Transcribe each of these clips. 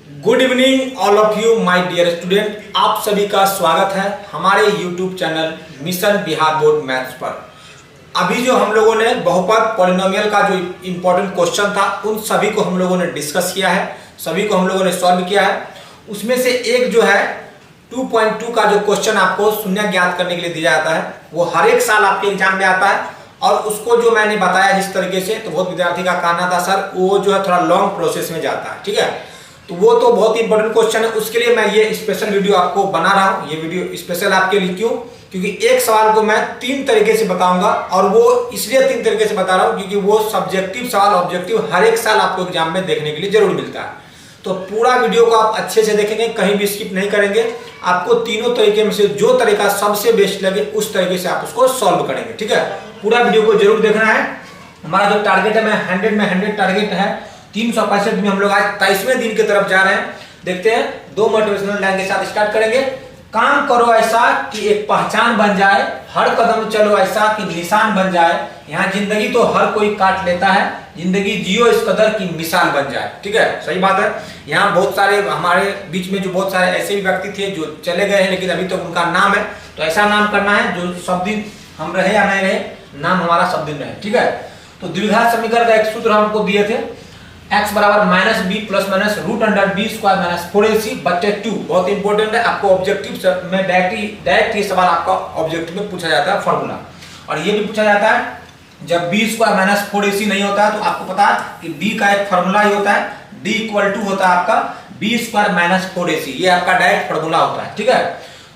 Good evening all of you my dear student. आप सभी का स्वागत है हमारे YouTube channel mission Bihar board maths पर। अभी जो हम लोगों ने बहुपद पॉलिनोमियल का जो इम्पोर्टेंट क्वेश्चन था उन सभी को हम लोगों ने डिस्कस किया है, सभी को हम लोगों ने सॉल्व किया है। उसमें से एक जो है 2.2 का जो क्वेश्चन आपको शून्य ज्ञात करने के लिए दिया जाता है वो हर एक साल आपके एग्जाम में आता है। और उसको जो मैंने बताया जिस तरीके से, तो बहुत विद्यार्थी का कहना था सर वो जो है थोड़ा लॉन्ग प्रोसेस में जाता है, ठीक है। तो वो तो बहुत ही इंपॉर्टेंट क्वेश्चन है, उसके लिए मैं ये स्पेशल वीडियो आपको बना रहा हूँ। ये वीडियो स्पेशल आपके लिए क्यों? क्योंकि एक सवाल को मैं 3 तरीके से बताऊंगा, और वो इसलिए 3 तरीके से बता रहा हूँ क्योंकि वो सब्जेक्टिव सवाल ऑब्जेक्टिव हर एक साल आपको एग्जाम में देखने के लिए जरूर मिलता है। तो पूरा वीडियो को आप अच्छे से देखेंगे, कहीं भी स्किप नहीं करेंगे। आपको तीनों तरीके में से जो तरीका सबसे बेस्ट लगे उस तरीके से आप उसको सॉल्व करेंगे, ठीक है। पूरा वीडियो को जरूर देखना है। हमारा जो टारगेट है, मैं 100 में 100 टारगेट है। 365 में हम लोग आज 23वें दिन की तरफ जा रहे हैं। देखते हैं 2 मोटिवेशनल लाइन के साथ स्टार्ट करेंगे। काम करो ऐसा कि एक पहचान बन जाए, हर कदम चलो ऐसा कि निशान बन जाए। यहाँ जिंदगी तो हर कोई काट लेता है, जिंदगी जियो इस कदर की मिसाल बन जाए, ठीक है। सही बात है। यहाँ बहुत सारे हमारे बीच में जो बहुत सारे ऐसे भी व्यक्ति थे जो चले गए हैं, लेकिन अभी तक उनका नाम है। तो ऐसा नाम करना है जो सब दिन हम रहे या नहीं रहे, नाम हमारा सब दिन रहे, ठीक है। तो द्विघात समीकरण का एक सूत्र हमको दिए थे, x बराबर minus b plus minus root under b square minus 4ac बटे 2। बहुत इंपॉर्टेंट है, आपको ऑब्जेक्टिव में डायरेक्ट ये सवाल आपका ऑब्जेक्टिव में पूछा जाता है फॉर्मूला। और ये भी पूछा जाता है जब बी स्क्वायर माइनस 4ac नहीं होता है, तो आपको पता है कि बी का एक फॉर्मूला ही होता है, d इक्वल टू होता है आपका बी स्क्वायर माइनस 4ac। ये आपका डायरेक्ट फॉर्मूला होता है, ठीक है।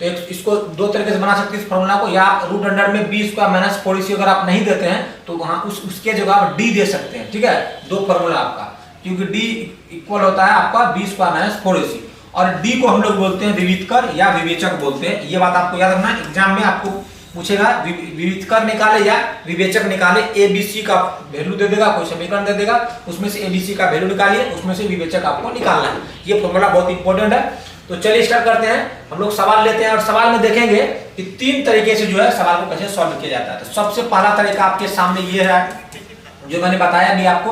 तो इसको 2 तरीके से बना सकते हैं इस फॉर्मूला को, या रूट अंडर में बी स्क्वायर माइनस 4ac अगर आप नहीं देते हैं तो वहां उसके जगह आप d दे सकते हैं, ठीक है। 2 फॉर्मूला आपका, क्योंकि d इक्वल होता है आपका बी स्क्वायर माइनस 4ac, और d को हम लोग बोलते हैं विविधकर या विवेचक बोलते हैं। ये बात आपको याद रखना है, एग्जाम में आपको पूछेगा विविधकर निकाले या विवेचक निकाले, abc का वैल्यू दे देगा, कोई समीकरण दे देगा, उसमें से abc का वैल्यू निकालिए, उसमें से विवेचक आपको निकालना है। ये फॉर्मूला बहुत इंपॉर्टेंट है। तो चलिए स्टार्ट करते हैं। हम लोग सवाल लेते हैं और सवाल में देखेंगे कि 3 तरीके से जो है सवाल को कैसे सॉल्व किया जाता है। तो सबसे पहला तरीका आपके सामने ये है जो मैंने बताया भी आपको।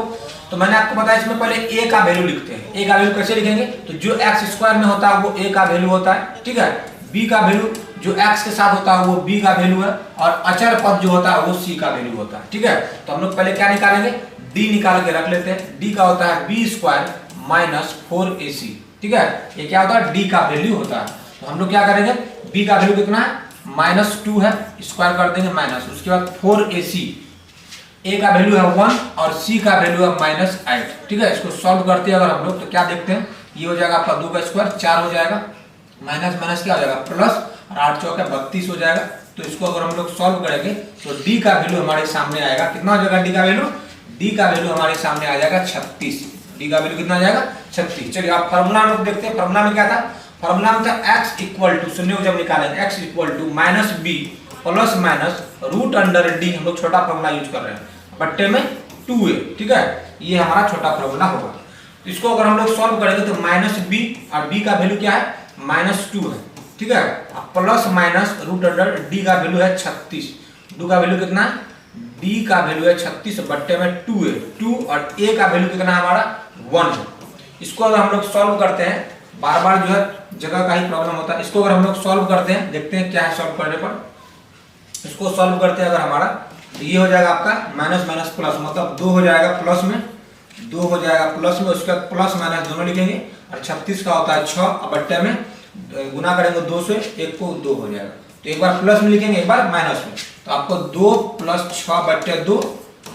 तो मैंने आपको बताया इसमें पहले a का वैल्यू लिखते हैं। a का वैल्यू कैसे लिखेंगे? तो जो x स्क्वायर में होता है वो a का वैल्यू होता है, ठीक है। b का वैल्यू जो x के साथ होता है वो b का वैल्यू है, और अचर पद जो होता है वो c का वैल्यू होता है, ठीक है। तो हम लोग पहले क्या निकालेंगे? d निकाल के रख लेते हैं। d का होता है b स्क्वायर माइनस 4ac, ठीक है। ये क्या होता है? d का वैल्यू होता है। तो हम लोग क्या करेंगे? b का वैल्यू कितना है? -2 है, स्क्वायर कर देंगे माइनस, उसके बाद 4ac, a का वैल्यू है 1 और c का वैल्यू है -8, ठीक है। इसको सॉल्व करते हैं अगर हम लोग तो क्या देखते हैं, ये हो जाएगा आपका 2 का स्क्वायर 4 हो जाएगा, माइनस माइनस क्या हो जाएगा प्लस, और 8 चौके 32 हो जाएगा। तो इसको अगर हम लोग सॉल्व करेंगे तो d का वैल्यू हमारे सामने आएगा, कितना हो जाएगा d का वैल्यू? d का वैल्यू हमारे सामने आ जाएगा 36। d का वैल्यू कितना आ जाएगा? 36। चलिए आप फार्मूला में देखते हैं। फार्मूला में क्या था? फार्मूला में था x इक्वल टू, शून्य को जब निकालेंगे x equal to minus b plus minus root under d, हम लोग छोटा फार्मूला यूज कर रहे हैं, बट्टे में 2a, ठीक है। ये हमारा छोटा फार्मूला होगा। इसको अगर हम लोग सॉल्व करेंगे तो -b और b का वैल्यू क्या है? -2 है, ठीक है। Plus minus root under d का वैल्यू है 36। d का वैल्यू कितना है? d का वैल्यू है 36 बट्टे में 2a, 2 और a का वैल्यू कितना है हमारा? 1 है। इसको अगर हम लोग सॉल्व करते हैं, बार बार जो है जगह का ही प्रॉब्लम होता है। इसको अगर हम लोग सॉल्व करते हैं, देखते हैं क्या है सॉल्व करने पर। इसको सॉल्व करते हैं अगर हमारा, तो ये हो जाएगा आपका माइनस माइनस प्लस, मतलब 2 हो जाएगा प्लस में, 2 हो जाएगा प्लस में, उसके बाद प्लस माइनस दोनों लिखेंगे, और 36 का होता है 6, और बट्टे में गुना करेंगे 2 से, 1 को 2 हो जाएगा। तो एक बार प्लस में लिखेंगे, एक बार माइनस में, तो आपको 2 + 6 बट्टे 2,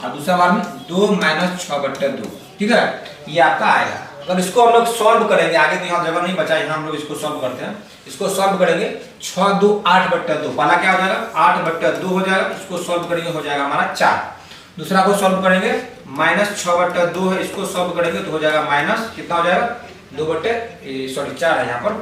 और दूसरा बार में 2 - 6 बट्टे 2, ठीक है। ये आपका आएगा। अगर इसको हम लोग सॉल्व करेंगे, आगे तो यहाँ जगह नहीं बचा, यहाँ हम लोग इसको सॉल्व करते हैं। इसको सॉल्व करेंगे 6 × 2 = 8 बट्टे 2, पहला क्या हो जाएगा? 8 बट्टे 2 हो जाएगा। इसको सॉल्व करेंगे हो जाएगा हमारा 4। दूसरा को सॉल्व करेंगे -6 बट्टे 2 है, इसको सॉल्व करेंगे तो हो जाएगा माइनस, कितना हो जाएगा? 4 है यहाँ पर,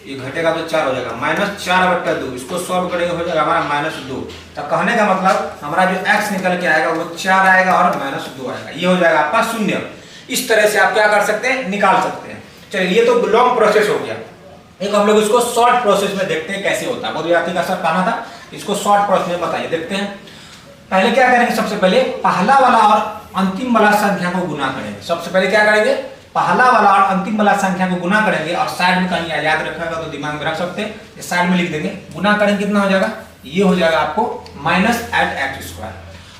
ये घटेगा तो 4 हो जाएगा, -4 बट्टे 2। इसको सॉल्व करेंगे हो जाएगा हमारा -2। तो कहने का मतलब हमारा जो x निकल के आएगा वो 4 आएगा और -2 आएगा। ये हो जाएगा आपका 0। इस तरह से आप क्या कर सकते हैं? निकाल सकते हैं। चलिए ये तो लॉन्ग प्रोसेस हो गया। एक हम लोग इसको शॉर्ट प्रोसेस में देखते हैं कैसे होता है। बहुत विद्यार्थी का सर कहना था इसको शॉर्ट प्रोसेस में बताइए, देखते हैं। पहले क्या करेंगे? सबसे पहले पहला वाला और अंतिम वाला संख्या को गुना करेंगे। सबसे पहले क्या करेंगे? पहला वाला और अंतिम वाला संख्या को गुना करेंगे और साइड में कहीं याद रखेगा तो दिमाग में रख सकते हैं, ये साइड में लिख देंगे। गुना करेंगे कितना हो जाएगा, ये हो जाएगा आपको -8x²।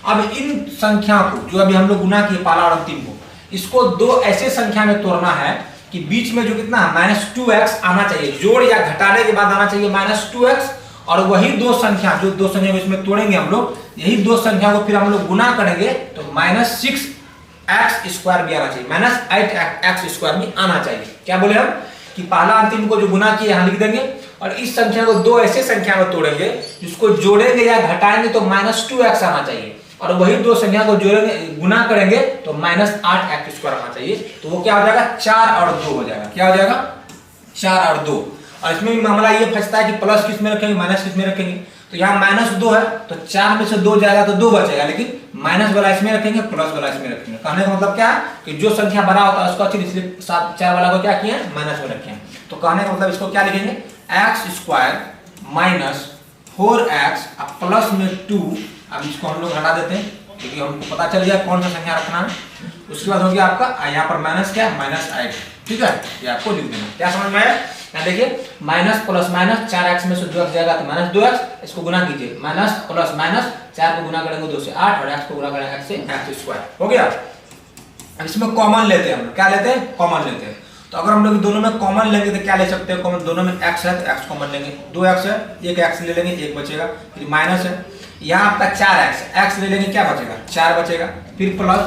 अब इन संख्या को जो अभी हम लोग गुना किए पहला और अंतिम को, इसको दो ऐसे संख्या में तोड़ना है कि बीच में जो कितना -2x आना चाहिए, जोड़ या घटाने के बाद आना चाहिए -2x, और वही दो संख्या जो दो संख्या को इसमें तोड़ेंगे हम लोग, यही दो संख्या को फिर हम लोग गुना करेंगे तो -6x² भी आना चाहिए, -8x² भी आना चाहिए। क्या बोले हम कि पहला अंतिम को जो गुना किए यहाँ लिख देंगे, और इस संख्या को दो ऐसे संख्या में तोड़ेंगे जिसको जोड़ेंगे या घटाएंगे तो -2x आना चाहिए, और वही दो संख्या को जोड़ेंगे गुना करेंगे तो -8x² आना चाहिए। तो वो क्या हो जाएगा, 4 और 2 हो जाएगा। क्या हो जाएगा, 4 और 2। और इसमें भी मामला ये फंसता है कि प्लस किस में रखेंगे, माइनस किस में रखेंगे। तो यहाँ -2 है तो 4 में से 2 जाएगा तो 2 बचेगा, लेकिन माइनस वाला इसमें रखेंगे, प्लस वाला इसमें रखेंगे। कहने का मतलब क्या है कि जो संख्या बड़ा होता है उसको अच्छी, इसलिए 4 वाला को क्या किया, माइनस में रखे हैं। तो कहने का मतलब इसको क्या लिखेंगे, x² - 4x प्लस में 2। अब इसको हम लोग हटा देते हैं क्योंकि हमको पता चल गया कौन सा संख्या रखना है। उसके बाद हो गया आपका यहाँ पर माइनस क्या, -8। ठीक है, ये आपको लिख देना। क्या समझ में आया, यहाँ देखिए माइनस प्लस माइनस, 4x में से 2x जाएगा तो -2x, इसको गुना कीजिए, माइनस प्लस माइनस, 4 को गुना करेंगे 2 से 8 और x को गुना करेंगे x से x²। हो गया। अब इसमें कॉमन लेते हैं हम लोग, क्या लेते हैं, कॉमन लेते हैं। तो अगर हम लोग दोनों में कॉमन लेंगे तो क्या ले सकते हैं, कॉमन दोनों में x है तो x कॉमन लेंगे, 2x है, एक x ले लेंगे, एक बचेगा, फिर माइनस है, यहाँ आपका 4x ले लेंगे, क्या बचेगा, 4 बचेगा, फिर प्लस,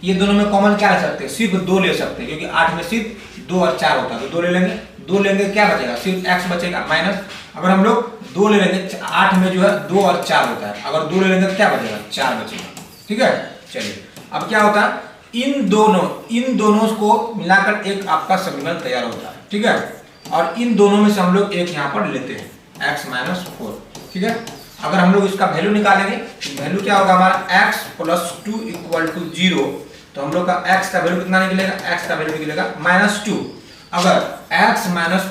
ये दोनों में कॉमन क्या ले सकते हैं, सिर्फ 2 ले सकते हैं क्योंकि 8 में सिर्फ 2 और 4 होता है, तो 2 ले लेंगे, 2 लेंगे क्या बचेगा, सिर्फ x बचेगा, माइनस। अगर हम लोग 2 ले लेंगे, 8 में जो है 2 और 4 होता है, अगर 2 ले लेंगे तो क्या बचेगा, 4 बचेगा। ठीक है, चलिए अब क्या होता है, इन दोनों को मिलाकर एक आपका समीकरण तैयार होता है। ठीक है, और इन दोनों में से हम लोग एक यहाँ पर लेते हैं, x - 4। ठीक है, अगर हम लोग इसका वैल्यू निकालेंगे तो वैल्यू क्या होगा हमारा, x + 2 = 0। तो हम लोग का x का वैल्यू कितना निकलेगा, x का वैल्यू निकलेगा -2। अगर x -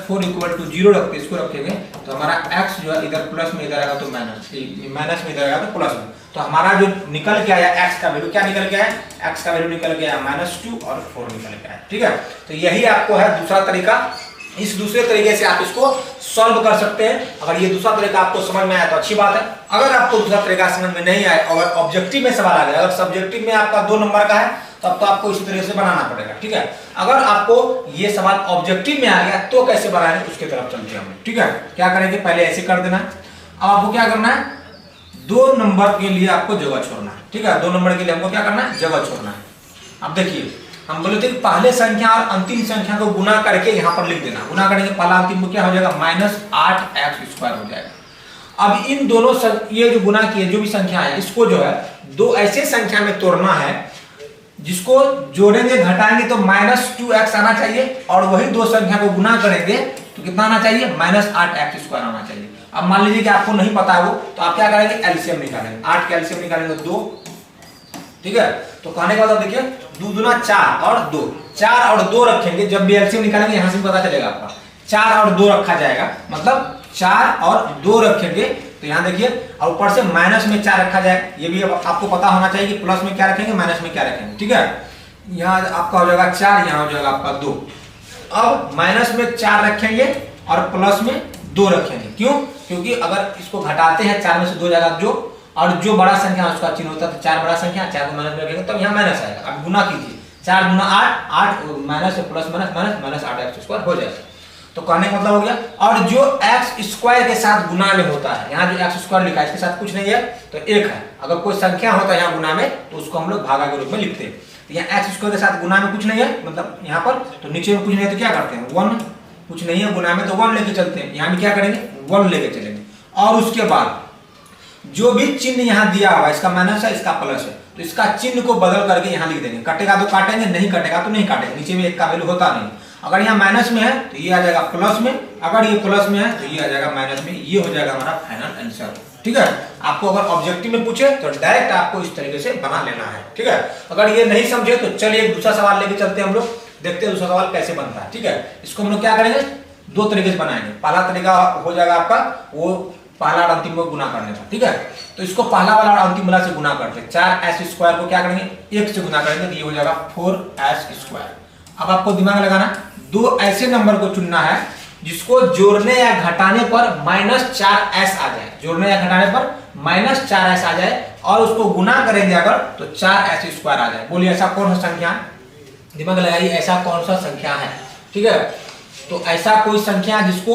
4 = 0 रखते, इसको रखेंगे तो हमारा x जो है इधर प्लस में, इधर आएगा तो माइनस में, इधर आएगा तो प्लस में। तो हमारा जो निकल के आया x का वैल्यू, क्या निकल के आया, x का वैल्यू निकल के आया -2 और 4 निकल के आया। ठीक है, तो यही आपको है दूसरा तरीका। इस दूसरे तरीके से आप इसको सॉल्व कर सकते हैं। अगर ये दूसरा तरीका आपको समझ में आया तो अच्छी बात है। अगर आपको दूसरा तरीका समझ में नहीं आया, अगर ऑब्जेक्टिव में सवाल आ गया, अगर सब्जेक्टिव में आपका 2 नंबर का है तब तो आपको इसी तरीके से बनाना पड़ेगा। ठीक है, अगर आपको ये सवाल ऑब्जेक्टिव में आ गया तो कैसे बनाएंगे उसके तरफ चलते हैं हम। ठीक है, क्या करेंगे, पहले ऐसे कर देना। अब आपको क्या करना है, 2 नंबर के लिए आपको जगह छोड़ना है। ठीक है, 2 नंबर के लिए हमको क्या करना है, जगह छोड़ना है। अब देखिए, हम बोले थे पहले संख्या और अंतिम संख्या को गुना करके यहाँ पर लिख देना। गुना करेंगे पहला अंतिम को क्या हो जाएगा, -8x² हो जाएगा। अब इन दोनों ये जो गुना किए जो भी संख्या है, इसको जो है 2 ऐसे संख्या में तोड़ना है जिसको जोड़ेंगे घटाएंगे तो -2x आना चाहिए, और वही 2 संख्या को गुना करेंगे तो कितना आना चाहिए, -8x² आना चाहिए। अब मान लीजिए कि आपको नहीं पता है वो, तो आप क्या करेंगे, एलसीएम निकालेंगे। 8 का एलसीएम निकालेंगे 2। ठीक है, तो कहने का मतलब देखिए 2 दूना 4 और 2, 4 और 2 रखेंगे। जब भी एलसीएम निकालेंगे यहाँ से पता चलेगा आपका 4 और 2 रखा जाएगा, मतलब 4 और 2 रखेंगे। तो यहाँ देखिए, और ऊपर से माइनस में 4 रखा जाएगा। ये भी आपको पता होना चाहिए कि प्लस में क्या रखेंगे, माइनस में क्या रखेंगे। ठीक है, यहाँ आपका हो जाएगा 4, यहाँ हो जाएगा आपका 2। अब माइनस में 4 रखेंगे और प्लस में 2 रखेंगे। क्यों, क्योंकि अगर इसको घटाते हैं 4 में से 2 जाएगा जो, और जो बड़ा संख्या उसका चिन्ह होता है, तो 4 बड़ा संख्या, 4 को माइनस में रखेंगे तब यहाँ माइनस आएगा। अब गुना कीजिए, 4 दूना 8, 8 माइनस से प्लस माइनस -8x² हो जाएगा। तो कहने का मतलब हो गया। और जो x² के साथ गुना में होता है, यहाँ जो x² लिखा है इसके साथ कुछ नहीं है तो 1 है। अगर कोई संख्या होता है यहाँ गुना में तो उसको हम लोग भागा के रूप में लिखते हैं। तो यहाँ x² के साथ गुना में कुछ नहीं है, मतलब यहाँ पर, तो नीचे में कुछ नहीं है तो क्या करते हैं, 1, कुछ नहीं है गुना में तो 1 लेके चलते हैं। यहाँ भी क्या करेंगे, 1 लेके चलेंगे। और उसके बाद जो भी चिन्ह यहाँ दिया हुआ है, इसका माइनस है, इसका प्लस है, तो इसका चिन्ह को बदल करके यहाँ लिख देंगे। कटेगा तो काटेंगे, नहीं कटेगा तो नहीं काटेंगे। नीचे में 1 का वैल्यू होता नहीं। अगर यहाँ माइनस में है तो ये आ जाएगा प्लस में, अगर ये प्लस में है तो ये आ जाएगा माइनस में। ये हो जाएगा हमारा फाइनल आंसर। ठीक है, आपको अगर ऑब्जेक्टिव में पूछे तो डायरेक्ट आपको इस तरीके से बना लेना है। ठीक है, अगर ये नहीं समझे तो चलिए एक दूसरा सवाल लेके चलते हैं हम लोग, देखते हैं दूसरा सवाल कैसे बनता है। ठीक है, इसको हम लोग क्या करेंगे, 2 तरीके से बनाएंगे। पहला तरीका हो जाएगा आपका वो पहला और अंतिम को गुना करने का। ठीक है, तो इसको पहला वाला और अंतिम वाला से गुना करते हैं। 4s² को क्या करेंगे, 1 से गुना करेंगे तो ये हो जाएगा 4s²। अब आपको दिमाग लगाना, दो ऐसे नंबर को चुनना है जिसको जोड़ने या घटाने पर -4s आ जाए, जोड़ने या घटाने पर -4s आ जाए और उसको गुना करेंगे अगर तो 4s² आ जाए। बोलिए ऐसा कौन सा संख्या है, दिमाग लगाइए, ऐसा कौन सा संख्या है। ठीक है, तो ऐसा कोई संख्या जिसको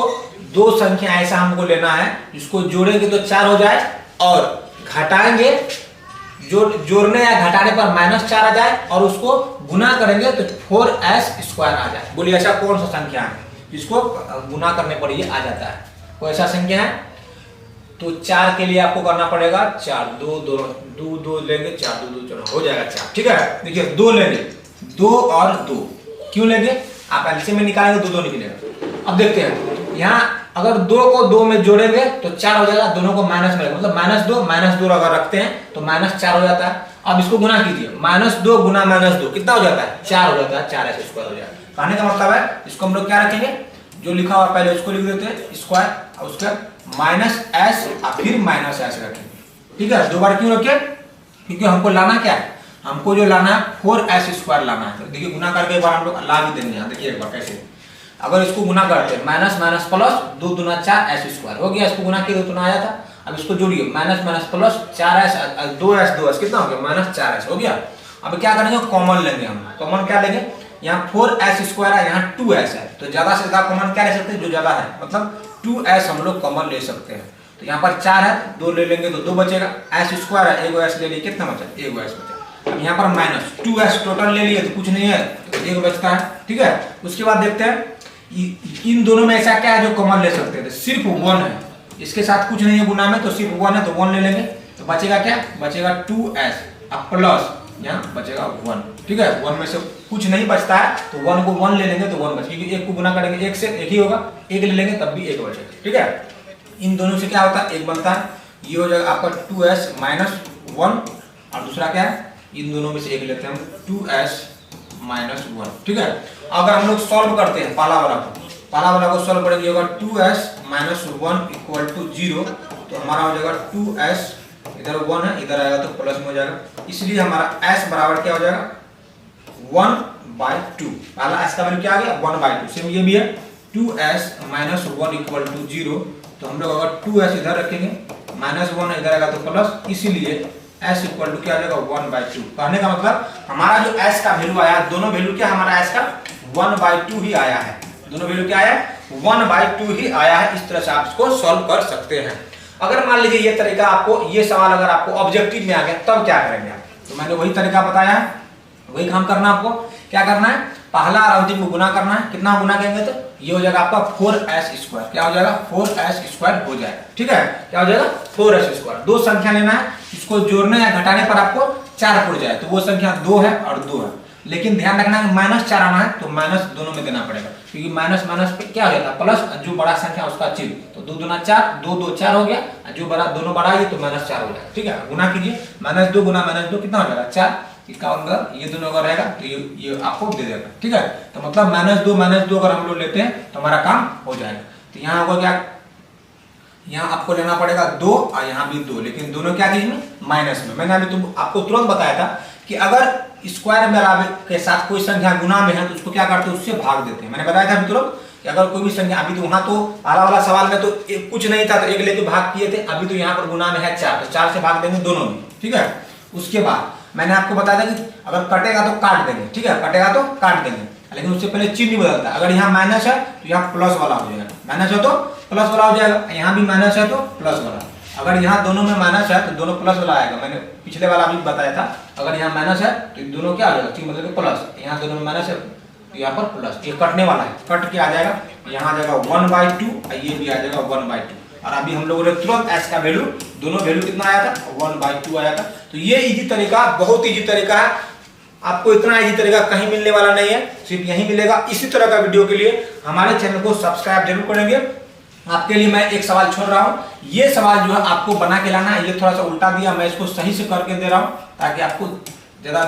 दो संख्या ऐसा हमको लेना है जिसको जोड़ेंगे तो 4 हो जाए और घटाएंगे जोड़ने या घटाने पर -4 आ जाए और उसको गुना करेंगे तो 4s² आ जाए। बोलिए ऐसा कौन सा संख्या है जिसको गुना करने पर ये आ जाता है, कोई ऐसा संख्या है। तो 4 के लिए आपको करना पड़ेगा 4 2 2 लेंगे 4 2 2 चलो हो जाएगा 4। ठीक है, देखिए 2 लेंगे, 2 और 2 क्यों लेंगे, आप एलसीएम में निकालेंगे तो 2 निकलेगा। अब देखते हैं यहाँ अगर 2 को 2 में जोड़ेंगे तो 4 हो जाएगा, दोनों को माइनस में मतलब -2 अगर रखते हैं तो -4 हो जाता है। अब इसको गुना कीजिए, -2 गुना -2 कितना हो जाता है 4 हो जाता है, 4s² हो जाएगा। कहने का मतलब है इसको हम लोग क्या रखेंगे, जो लिखा हुआ पहले उसको लिख देते हैं स्क्वायर और उसके -s और फिर -s रखेंगे। ठीक है, 2 बार क्यों रखे, क्योंकि हमको लाना क्या है, हमको जो लाना है 4s² लाना है। तो देखिए गुना करके एक बार हम लोग ला भी देंगे, यहाँ देखिए एक बार कैसे, अगर इसको गुना करते हैं माइनस प्लस 2 दूना 4s² हो गया, इसको गुना किया तो आया था। अब इसको जोड़िए माइनस प्लस 4s 2s कितना हो गया -4s हो गया। अब क्या करेंगे, कॉमन लेंगे, हम कॉमन क्या लेंगे, यहाँ 4s² है, यहाँ 2s है, तो ज्यादा से ज्यादा कॉमन क्या ले सकते हैं, जो ज्यादा है मतलब 2s हम लोग कॉमन ले सकते हैं। तो यहाँ पर 4 है, 2 ले लेंगे तो 2 बचेगा, s² है, एगो s ले लिए कितना बचा, एगो s बचा। अब यहाँ पर -2s टोटल ले लिए तो कुछ नहीं है तो 1 बचता है। ठीक है, उसके बाद देखते हैं इन दोनों में ऐसा क्या है जो कॉमन ले सकते हैं, तो सिर्फ 1 है, इसके साथ कुछ नहीं है गुना में, तो सिर्फ 1 है तो 1 ले लेंगे, तो बचेगा क्या, बचेगा 2s अब प्लस यहाँ बचेगा 1। ठीक है, 1 में से कुछ नहीं बचता है तो 1 को 1 ले लेंगे तो 1 बचेगा, क्योंकि 1 को गुना करेंगे 1 से 1 ही होगा, 1 ले लेंगे तब भी 1 बचेगा। ठीक है, इन दोनों से क्या होता है 1 बनता है, ये हो जाएगा आपका 2s -1 और दूसरा क्या है, इन दोनों में से 1 लेते हैं हम 2s -1। ठीक है, अगर हम लोग सॉल्व करते हैं पाला वाला को सॉल्व करेंगे होगा 2s -1 = 0, तो हमारा हो जाएगा 2s, इधर 1 है इधर आएगा तो प्लस में हो जाएगा, इसलिए हमारा s बराबर क्या हो जाएगा 1/2। पहला s का वैल्यू क्या आ गया 1/2। सेम ये भी है 2s -1 = 0, तो हम लोग अगर 2s इधर रखेंगे -1 इधर आएगा तो प्लस, इसीलिए s = क्या आ जाएगा 1/2। कहने का मतलब हमारा जो s का वैल्यू आया, दोनों वैल्यू क्या हमारा s का 1/2 ही आया है, दोनों वैल्यू क्या आया 1/2 ही आया है। इस तरह से आप इसको सॉल्व कर सकते हैं। अगर मान लीजिए ये तरीका आपको, ये सवाल अगर आपको ऑब्जेक्टिव में आ गया तब क्या करेंगे आप, तो मैंने वही तरीका बताया है, वही काम करना आपको। क्या करना है, पहला और अंतिम को गुना करना है, कितना गुना करेंगे तो ये हो जाएगा आपका 4s², क्या हो जाएगा 4s² हो जाएगा। ठीक है, क्या हो जाएगा 4s²। दो संख्या लेना है, इसको जोड़ने या घटाने पर आपको 4 पड़ जाए, तो वो संख्या 2 है और 2 है, लेकिन ध्यान रखना है -4 आना है तो माइनस दोनों में देना पड़ेगा, क्योंकि माइनस पे क्या हो जाता है प्लस, जो बड़ा संख्या उसका चिन्ह, तो 2 दूना 4, 2 2 4 हो गया, जो बड़ा दोनों बड़ा है तो -4 हो जाएगा। ठीक है, गुना कीजिए -2 गुना -2 कितना हो जाएगा 4, इसका अंदर ये दोनों अगर रहेगा तो ये आपको दे देगा। ठीक है, तो मतलब -2 अगर हम लोग लेते हैं तो हमारा काम हो जाएगा। तो यहाँ होगा क्या, यहाँ आपको लेना पड़ेगा 2 और यहाँ भी 2, लेकिन दोनों क्या चीज में माइनस में। मैंने अभी आपको तुरंत बताया था कि अगर स्क्वायर बराबर के साथ कोई संख्या गुना में है तो उसको क्या करते हैं, उससे भाग देते हैं। मैंने बताया था मित्रों कि अगर कोई भी संख्या, अभी तो वहां तो पहला वाला सवाल में तो कुछ नहीं था तो 1 लेके भाग किए थे, अभी तो यहाँ पर गुना में है 4, तो 4 से भाग देंगे दोनों में। ठीक है, उसके बाद मैंने आपको बताया था कि अगर कटेगा तो काट देंगे। ठीक है, कटेगा तो काट देंगे, लेकिन उससे पहले चिन्ह नहीं बदलता। अगर यहाँ माइनस है तो यहाँ प्लस वाला हो जाएगा, माइनस है तो प्लस वाला हो जाएगा, यहाँ भी माइनस है तो प्लस वाला। अगर यहाँ दोनों में माइनस है तो दोनों प्लस वाला आएगा, मैंने पिछले वाला भी बताया था। अगर यहाँ माइनस है तो दोनों क्या हो जाएगा, चिन्ह बदल के प्लस, यहाँ दोनों में माइनस है तो यहाँ पर प्लस, ये कटने वाला है, कट के आ जाएगा, यहाँ आ जाएगा 1/2 और ये भी आ जाएगा 1/2। और अभी हम लोगों ने तुरंत s का वैल्यू, दोनों वैल्यू कितना आया था 1/2 आया था। तो ये इजी तरीका, बहुत इजी तरीका है, आपको इतना इजी तरीका कहीं मिलने वाला नहीं है, सिर्फ यही मिलेगा। इसी तरह का वीडियो के लिए हमारे चैनल को सब्सक्राइब जरूर करेंगे। आपके लिए मैं एक सवाल छोड़ रहा हूँ, ये सवाल जो है आपको बना के लाना है। ये थोड़ा सा उल्टा दिया, मैं इसको सही से करके दे रहा हूँ ताकि आपको ज्यादा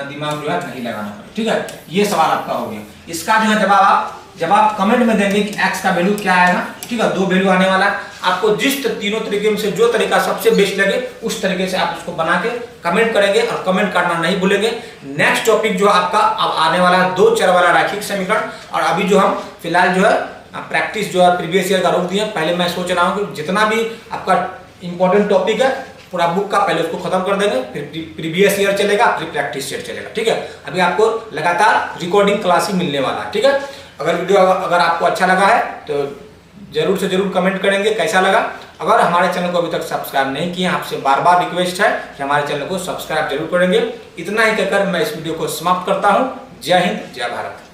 दिमाग जो है नहीं लगाना पड़े। ठीक है, ये सवाल आपका हो गया। इसका जो है जवाब आप जब आप कमेंट में देंगे कि x का वैल्यू क्या आएगा, ठीक है, 2 वैल्यू आने वाला है। आपको जिस तीनों तरीके में से जो तरीका सबसे बेस्ट लगे उस तरीके से आप उसको बना के कमेंट करेंगे और कमेंट करना नहीं भूलेंगे। नेक्स्ट टॉपिक जो आपका अब आने वाला है 2 चर वाला रैखिक समीकरण। और अभी जो हम फिलहाल जो है प्रैक्टिस जो है प्रीवियस ईयर का रोक दिए। पहले मैं सोच रहा हूँ कि जितना भी आपका इंपॉर्टेंट टॉपिक है पूरा बुक का पहले उसको खत्म कर देंगे, फिर प्रीवियस ईयर चलेगा, फिर प्रैक्टिस ईयर चलेगा, ठीक है। अभी आपको लगातार रिकॉर्डिंग क्लास ही मिलने वाला है, ठीक है। अगर वीडियो अगर आपको अच्छा लगा है तो जरूर से जरूर कमेंट करेंगे कैसा लगा। अगर हमारे चैनल को अभी तक सब्सक्राइब नहीं किए, आपसे बार बार रिक्वेस्ट है कि हमारे चैनल को सब्सक्राइब जरूर करेंगे। इतना ही कहकर मैं इस वीडियो को समाप्त करता हूँ। जय हिंद, जय भारत।